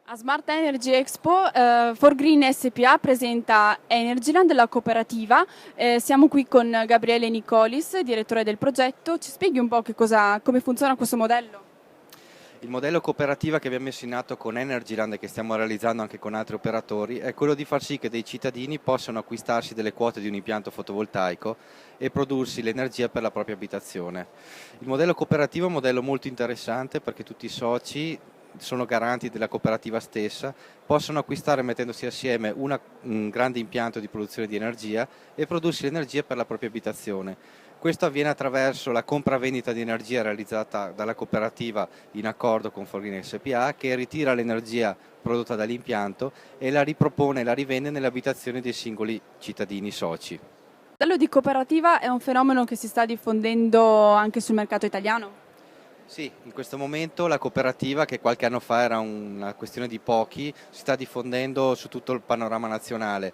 A Smart Energy Expo, For Green SPA presenta Energyland, la cooperativa. Siamo qui con Gabriele Nicolis, direttore del progetto. Ci spieghi un po' come funziona questo modello? Il modello cooperativa che abbiamo messo in atto con Energyland e che stiamo realizzando anche con altri operatori è quello di far sì che dei cittadini possano acquistarsi delle quote di un impianto fotovoltaico e prodursi l'energia per la propria abitazione. Il modello cooperativo è un modello molto interessante perché tutti i soci sono garanti della cooperativa stessa, possono acquistare mettendosi assieme un grande impianto di produzione di energia e prodursi l'energia per la propria abitazione. Questo avviene attraverso la compravendita di energia realizzata dalla cooperativa in accordo con Forlini SPA, che ritira l'energia prodotta dall'impianto e la ripropone e la rivende nelle abitazioni dei singoli cittadini soci. Il modello di cooperativa è un fenomeno che si sta diffondendo anche sul mercato italiano? Sì, in questo momento la cooperativa, che qualche anno fa era una questione di pochi, si sta diffondendo su tutto il panorama nazionale.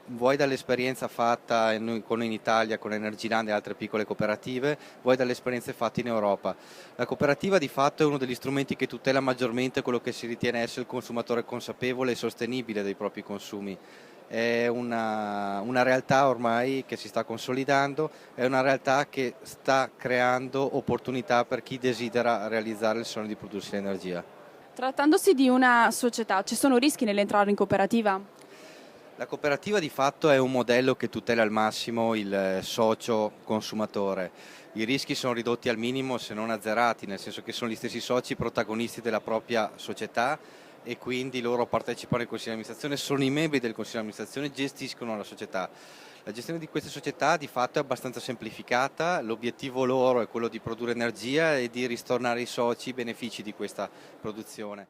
Vuoi dall'esperienza fatta con noi in Italia, con Energyland e altre piccole cooperative, vuoi dalle esperienze fatte in Europa. La cooperativa di fatto è uno degli strumenti che tutela maggiormente quello che si ritiene essere il consumatore consapevole e sostenibile dei propri consumi. È una realtà ormai che si sta consolidando, è una realtà che sta creando opportunità per chi desidera realizzare il sogno di prodursi l'energia. Trattandosi di una società, ci sono rischi nell'entrare in cooperativa? La cooperativa di fatto è un modello che tutela al massimo il socio consumatore. I rischi sono ridotti al minimo se non azzerati, nel senso che sono gli stessi soci protagonisti della propria società e quindi loro partecipano al consiglio di amministrazione, sono i membri del consiglio di amministrazione, gestiscono la società. La gestione di queste società di fatto è abbastanza semplificata, l'obiettivo loro è quello di produrre energia e di ristornare ai soci i benefici di questa produzione.